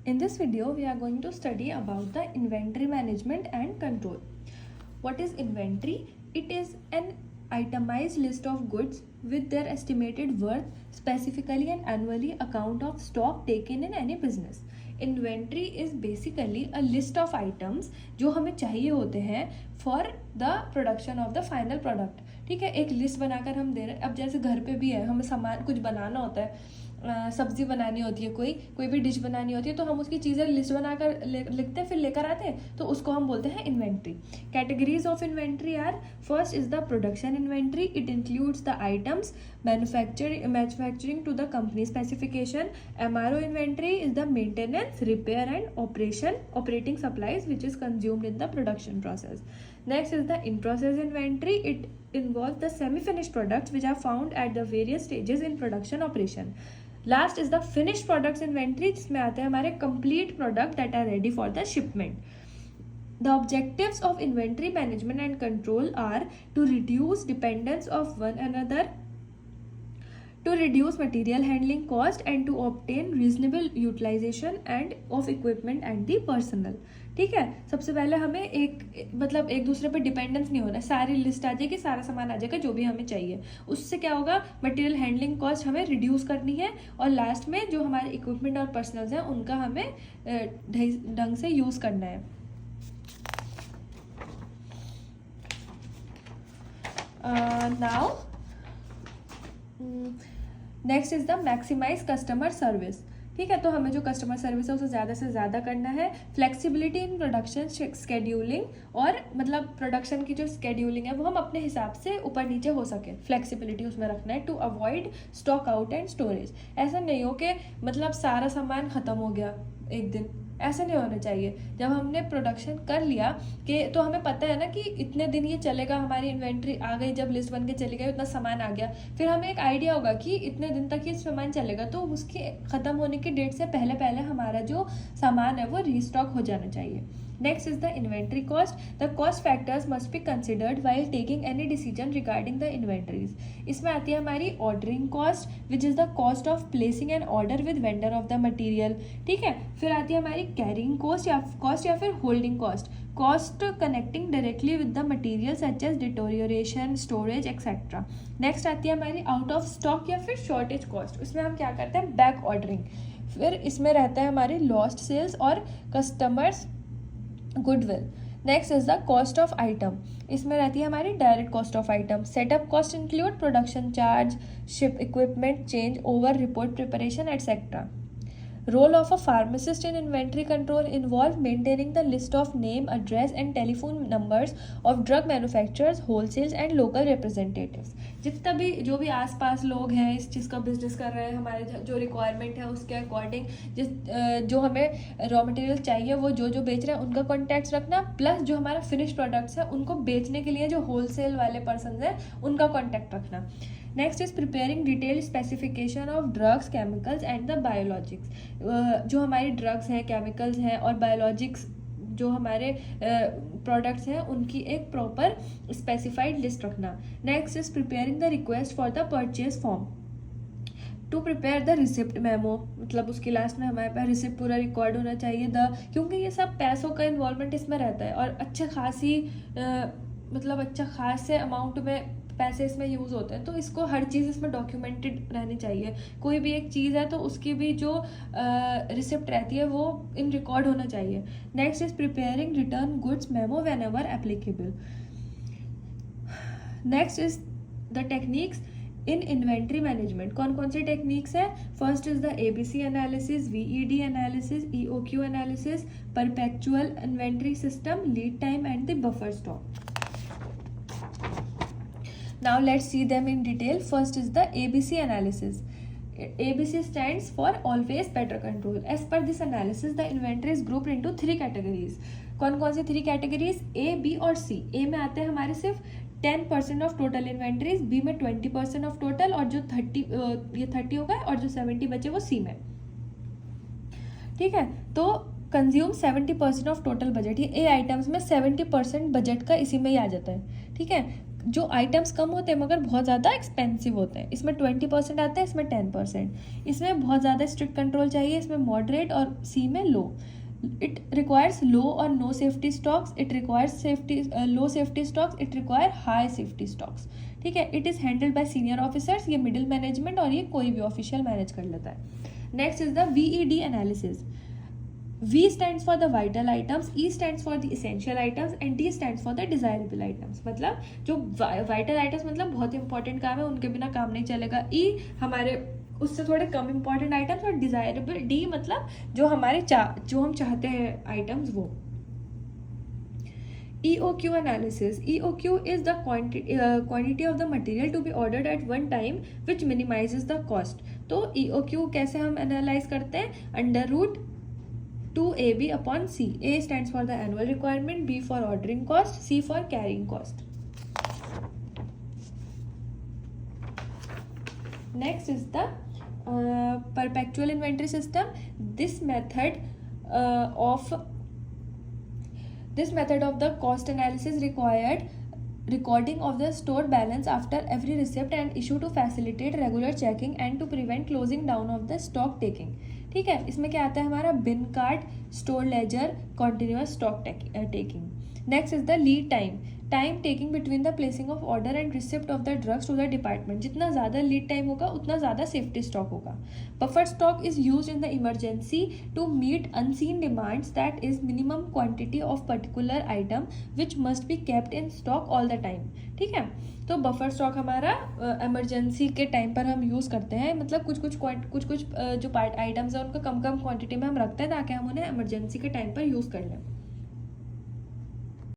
In this video, we are going to study about the inventory management and control. What is inventory? It is an itemized list of goods with their estimated worth, specifically and annually account of stock taken in any business. Inventory is basically a list of items जो हमें चाहिए होते हैं for the production of the final product. ठीक है, एक list बनाकर हम दे रहे हैं. अब जैसे घर पे भी है, हमें सामान कुछ बनाना होता है, सब्जी बनानी होती है, कोई भी डिश बनानी होती है, तो हम उसकी चीज़ें लिस्ट बनाकर लिखते हैं, फिर लेकर आते हैं, तो उसको हम बोलते हैं inventory. Categories of inventory are: first is the production inventory. It includes the items manufacturing to the company specification. MRO inventory is the maintenance, repair and operating supplies which is consumed in the production process. Next is the in-process inventory. It involves the semi-finished products which are found at the various stages in production operation. Last is the finished products inventory, जिसमें आते हैं हमारे complete product that are ready for the shipment. The objectives of inventory management and control are to reduce dependence of one another, to reduce material handling cost and to obtain reasonable utilization and of equipment and the personnel. ठीक है, सबसे पहले हमें एक दूसरे पर dependence नहीं होना. सारी लिस्ट आ जाएगी, सारा सामान आ जाएगा जो भी हमें चाहिए. उससे क्या होगा, मटेरियल हैंडलिंग कॉस्ट हमें रिड्यूस करनी है, और लास्ट में जो हमारे इक्विपमेंट और पर्सनल्स हैं उनका हमें ढंग से यूज़ करना है. Now next is the maximise customer service. ठीक है, तो हमें जो कस्टमर सर्विस है उसे ज़्यादा से ज़्यादा करना है. फ्लेक्सिबिलिटी इन प्रोडक्शन स्केड्यूलिंग, और मतलब प्रोडक्शन की जो स्केड्यूलिंग है वो हम अपने हिसाब से ऊपर नीचे हो सके, फ्लेक्सिबिलिटी उसमें रखना है. To avoid stock out and storage. ऐसा नहीं हो कि मतलब सारा सामान ख़त्म हो गया एक दिन, ऐसा नहीं होना चाहिए. जब हमने प्रोडक्शन कर लिया कि तो हमें पता है ना कि इतने दिन ये चलेगा, हमारी इन्वेंट्री आ गई, जब लिस्ट बन के चली गई, उतना सामान आ गया, फिर हमें एक आइडिया होगा कि इतने दिन तक ये सामान चलेगा, तो उसके ख़त्म होने की डेट से पहले पहले हमारा जो सामान है वो रीस्टॉक हो जाना चाहिए. Next is the inventory cost. The cost factors must be considered while taking any decision regarding the inventories. इसमें आती है हमारी ordering cost, which is the cost of placing an order with vendor of the material. ठीक है, फिर आती है हमारी carrying cost या फिर holding cost. Cost connecting directly with the material such as deterioration, storage, etc. Next आती है हमारी out of stock या फिर shortage cost. इसमें हम क्या करते हैं, back ordering. फिर इसमें रहता है हमारी lost sales और customers goodwill. Next is the cost of item. इसमें रहती है हमारी direct cost of item. Setup cost include production charge, ship equipment change over, report preparation etcetera. Role of a pharmacist in inventory control involve maintaining the list of name, address and telephone numbers of drug manufacturers, wholesales and local representatives. जितना भी जो भी आसपास लोग हैं इस चीज़ का business कर रहे हैं, हमारे जो रिक्वायरमेंट है उसके अकॉर्डिंग जो हमें रॉ मटेरियल चाहिए वो जो बेच रहे हैं उनका कॉन्टैक्ट्स रखना, प्लस जो हमारा फिनिश प्रोडक्ट्स है उनको बेचने के लिए जो होलसेल वाले पर्सन हैं उनका कॉन्टैक्ट रखना. Next is preparing detailed specification of drugs, chemicals and the biologics. जो हमारी ड्रग्स हैं, केमिकल्स हैं और बायोलॉजिक्स जो हमारे प्रोडक्ट्स हैं उनकी एक प्रॉपर स्पेसिफाइड लिस्ट रखना. Next is preparing the request for the purchase form. To prepare the receipt memo, मतलब उसकी लास्ट में हमारे पास रिसिप्ट पूरा रिकॉर्ड होना चाहिए. क्योंकि ये सब पैसों का इन्वॉल्वमेंट इसमें रहता है और अच्छा खासे अमाउंट में पैसे इसमें यूज़ होते हैं, तो इसको हर चीज़ इसमें डॉक्यूमेंटेड रहनी चाहिए. कोई भी एक चीज़ है तो उसकी भी जो रिसिप्ट रहती है वो इन रिकॉर्ड होना चाहिए. Next is preparing return goods memo when ever applicable. Next is the techniques in inventory management. कौन कौन सी टेक्निक्स है? First is the ABC analysis, VED analysis, EOQ analysis, perpetual inventory system, lead time and the buffer stock. Now let's see them in detail. First is the ABC analysis. ABC stands for always better control. As per this analysis, the inventory is grouped into 3 categories. कौन कौन सी 3 categories? A, B और C. A में आते हैं हमारे सिर्फ 10% of total inventories, B में 20% of total, और जो 30 होगा और जो 70 बचे वो C में. ठीक है, तो कंज्यूम 70% ऑफ टोटल बजट. ये A आइटम्स में 70% बजट का इसी में ही आ जाता है. ठीक है, जो आइटम्स कम होते हैं मगर बहुत ज़्यादा एक्सपेंसिव होते हैं। इसमें 20% आता है, इसमें 10%। इसमें बहुत ज़्यादा स्ट्रिक्ट कंट्रोल चाहिए, इसमें मॉडरेट, और सी में लो। इट रिक्वायर्स लो और no safety stocks, it requires low safety stocks, it requires high safety stocks. ठीक है, it is handled by senior officers, ये मिडिल मैनेजमेंट और ये कोई भी ऑफिशियल मैनेज कर लेता है। Next is the VED analysis. V stands for the vital items, E stands for the essential items and D stands for the desirable items। मतलब जो vital items मतलब बहुत इंपॉर्टेंट काम है, उनके बिना काम नहीं चलेगा। E हमारे उससे थोड़े कम इंपॉर्टेंट आइटम्स, और डिजायरेबल D मतलब जो हमारे जो हम चाहते हैं आइटम्स वो। EOQ analysis. EOQ is the quantity of the material to be ordered at one time which minimizes the cost। तो EOQ कैसे हम एनालाइज करते हैं? Under root 2AB upon C। A stands for the annual requirement, B for ordering cost, C for carrying cost। Next is the perpetual inventory system. This method of the cost analysis required recording of the store balance after every receipt and issue to facilitate regular checking and to prevent closing down of the stock taking। ठीक है, इसमें क्या आता है हमारा? Bin card, store ledger, continuous stock taking. Next is the lead time taking between the placing of order and receipt of the drugs to the department. जितना ज़्यादा lead time होगा उतना ज़्यादा सेफ्टी स्टॉक होगा। Buffer stock is use in the emergency to meet unseen demands, that is minimum quantity of particular item which must be kept in stock all the time. ठीक है, तो buffer stock हमारा emergency के time पर हम use करते हैं, मतलब कुछ कुछ जो आइटम्स हैं उनको कम क्वांटिटी में हम रखते हैं ताकि हम उन्हें इमरजेंसी के टाइम पर यूज़ कर लें।